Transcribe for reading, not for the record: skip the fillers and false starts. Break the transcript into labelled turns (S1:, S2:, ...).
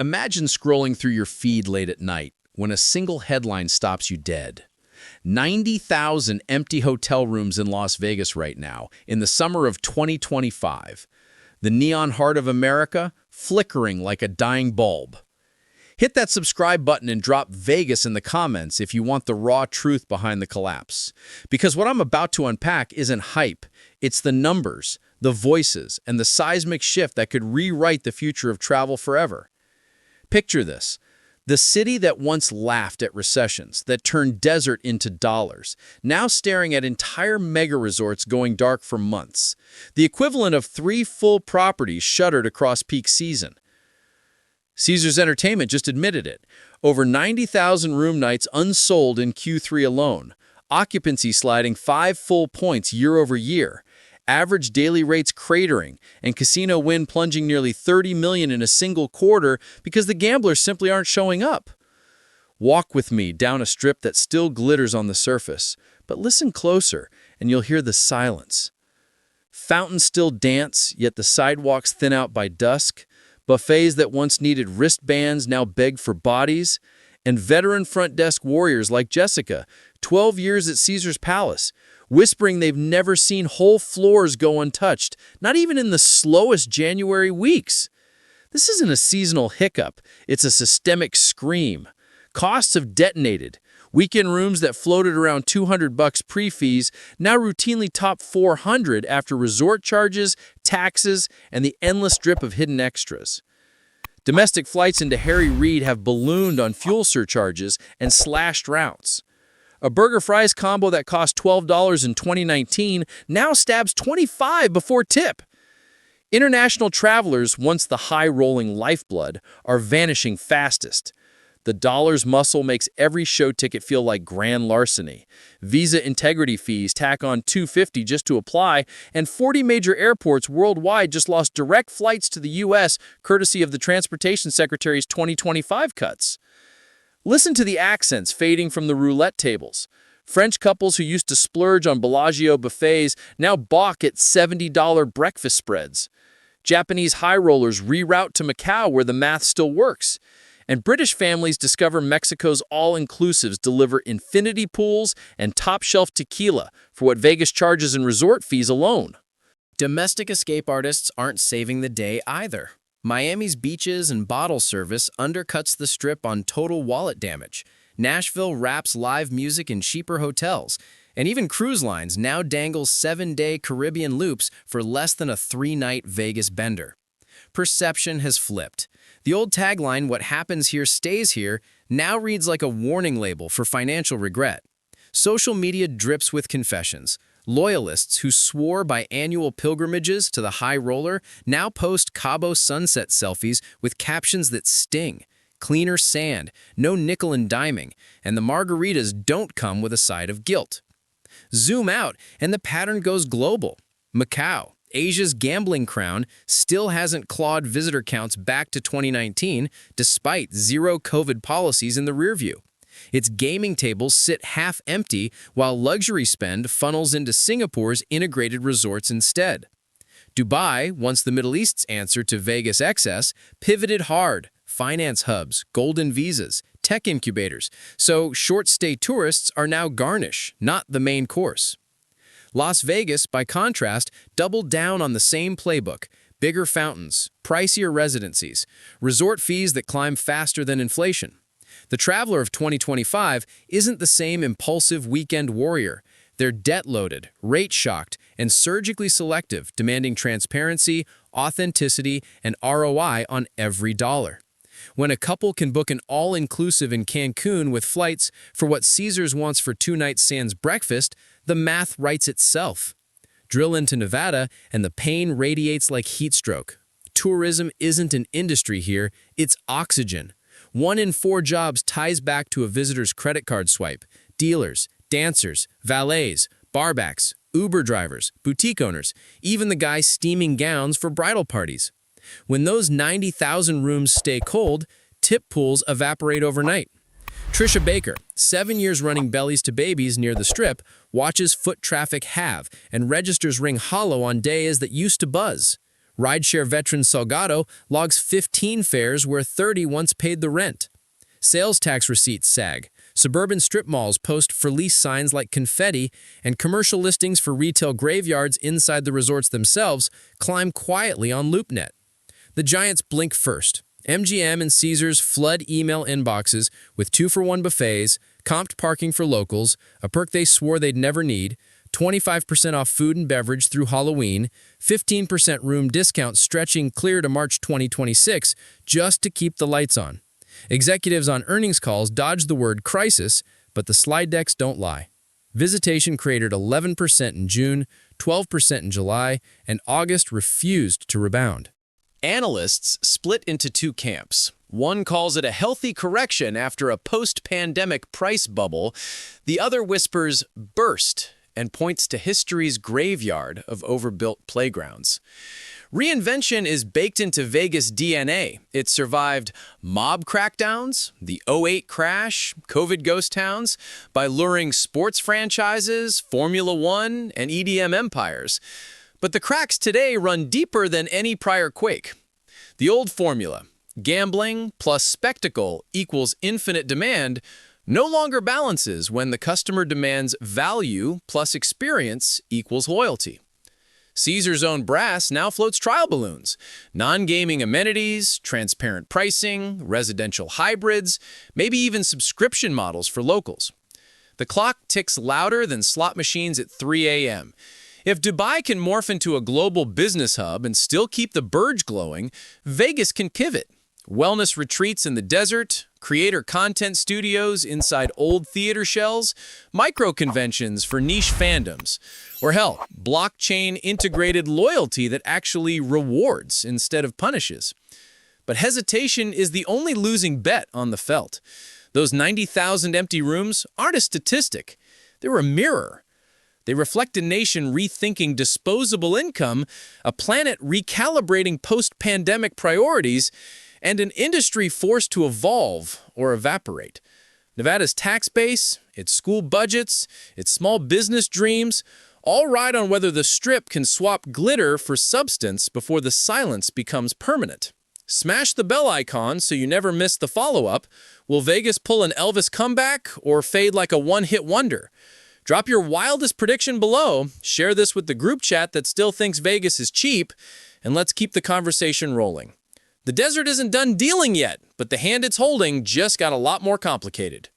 S1: Imagine scrolling through your feed late at night when a single headline stops you dead. 90,000 empty hotel rooms in Las Vegas right now, in the summer of 2025. The neon heart of America flickering like a dying bulb. Hit that subscribe button and drop Vegas in the comments if you want the raw truth behind the collapse. Because what I'm about to unpack isn't hype, it's the numbers, the voices, and the seismic shift that could rewrite the future of travel forever. Picture this. The city that once laughed at recessions, that turned desert into dollars, now staring at entire mega resorts going dark for months. The equivalent of 3 full properties shuttered across peak season. Caesars Entertainment just admitted it. Over 90,000 room nights unsold in Q3 alone. Occupancy sliding 5 full points year over year. Average daily rates cratering, and casino win plunging nearly $30 million in a single quarter because the gamblers simply aren't showing up. Walk with me down a strip that still glitters on the surface, but listen closer and you'll hear the silence. Fountains still dance, yet the sidewalks thin out by dusk. Buffets that once needed wristbands now beg for bodies. And veteran front desk warriors like Jessica, 12 years at Caesar's Palace, whispering they've never seen whole floors go untouched, not even in the slowest January weeks. This isn't a seasonal hiccup, it's a systemic scream. Costs have detonated. Weekend rooms that floated around $200 pre-fees now routinely top $400 after resort charges, taxes, and the endless drip of hidden extras. Domestic flights into Harry Reid have ballooned on fuel surcharges and slashed routes. A burger fries combo that cost $12 in 2019 now stabs $25 before tip. International travelers, once the high-rolling lifeblood, are vanishing fastest. The dollar's muscle makes every show ticket feel like grand larceny. Visa integrity fees tack on $250 just to apply, and 40 major airports worldwide just lost direct flights to the U.S. courtesy of the Transportation Secretary's 2025 cuts. Listen to the accents fading from the roulette tables. French couples who used to splurge on Bellagio buffets now balk at $70 breakfast spreads. Japanese high rollers reroute to Macau where the math still works. And British families discover Mexico's all-inclusives deliver infinity pools and top-shelf tequila for what Vegas charges in resort fees alone.
S2: Domestic escape artists aren't saving the day either. Miami's beaches and bottle service undercuts the Strip on total wallet damage. Nashville wraps live music in cheaper hotels. And even cruise lines now dangle 7-day Caribbean loops for less than a 3-night Vegas bender. Perception has flipped. The old tagline, "What happens here stays here," now reads like a warning label for financial regret. Social media drips with confessions. Loyalists who swore by annual pilgrimages to the high roller now post Cabo sunset selfies with captions that sting. Cleaner sand, no nickel and diming, and the margaritas don't come with a side of guilt. Zoom out, and the pattern goes global. Macau, Asia's gambling crown, still hasn't clawed visitor counts back to 2019, despite zero COVID policies in the rearview. Its gaming tables sit half empty, while luxury spend funnels into Singapore's integrated resorts instead. Dubai, once the Middle East's answer to Vegas excess, pivoted hard. Finance hubs, golden visas, tech incubators. So short-stay tourists are now garnish, not the main course. Las Vegas, by contrast, doubled down on the same playbook. Bigger fountains, pricier residencies, resort fees that climb faster than inflation. The traveler of 2025 isn't the same impulsive weekend warrior. They're debt-loaded, rate-shocked, and surgically selective, demanding transparency, authenticity, and ROI on every dollar. When a couple can book an all-inclusive in Cancun with flights for what Caesars wants for 2 nights sans breakfast, the math writes itself. Drill into Nevada, and the pain radiates like heat stroke. Tourism isn't an industry here, it's oxygen. 1 in 4 jobs ties back to a visitor's credit card swipe. Dealers, dancers, valets, barbacks, Uber drivers, boutique owners, even the guy steaming gowns for bridal parties. When those 90,000 rooms stay cold, tip pools evaporate overnight. Trisha Baker, 7 years running bellies to babies near the Strip, watches foot traffic halve and registers ring hollow on days that used to buzz. Rideshare veteran Salgado logs 15 fares where 30 once paid the rent. Sales tax receipts sag. Suburban strip malls post for lease signs like confetti, and commercial listings for retail graveyards inside the resorts themselves climb quietly on LoopNet. The giants blink first. MGM and Caesars flood email inboxes with 2-for-1 buffets, comped parking for locals, a perk they swore they'd never need, 25% off food and beverage through Halloween, 15% room discount stretching clear to March 2026 just to keep the lights on. Executives on earnings calls dodge the word crisis, but the slide decks don't lie. Visitation cratered 11% in June, 12% in July, and August refused to rebound.
S1: Analysts split into two camps. One calls it a healthy correction after a post-pandemic price bubble. The other whispers burst and points to history's graveyard of overbuilt playgrounds. Reinvention is baked into Vegas DNA. It survived mob crackdowns, the '08 crash, COVID ghost towns, by luring sports franchises, Formula One, and EDM empires. But the cracks today run deeper than any prior quake. The old formula, gambling plus spectacle equals infinite demand, no longer balances when the customer demands value plus experience equals loyalty. Caesar's own brass now floats trial balloons, non-gaming amenities, transparent pricing, residential hybrids, maybe even subscription models for locals. The clock ticks louder than slot machines at 3 a.m. If Dubai can morph into a global business hub and still keep the Burj glowing, Vegas can pivot. Wellness retreats in the desert, creator content studios inside old theater shells, micro-conventions for niche fandoms, or hell, blockchain-integrated loyalty that actually rewards instead of punishes. But hesitation is the only losing bet on the felt. Those 90,000 empty rooms aren't a statistic. They're a mirror. They reflect a nation rethinking disposable income, a planet recalibrating post-pandemic priorities, and an industry forced to evolve or evaporate. Nevada's tax base, its school budgets, its small business dreams, all ride on whether the Strip can swap glitter for substance before the silence becomes permanent. Smash the bell icon so you never miss the follow-up. Will Vegas pull an Elvis comeback or fade like a one-hit wonder? Drop your wildest prediction below, share this with the group chat that still thinks Vegas is cheap, and let's keep the conversation rolling. The desert isn't done dealing yet, but the hand it's holding just got a lot more complicated.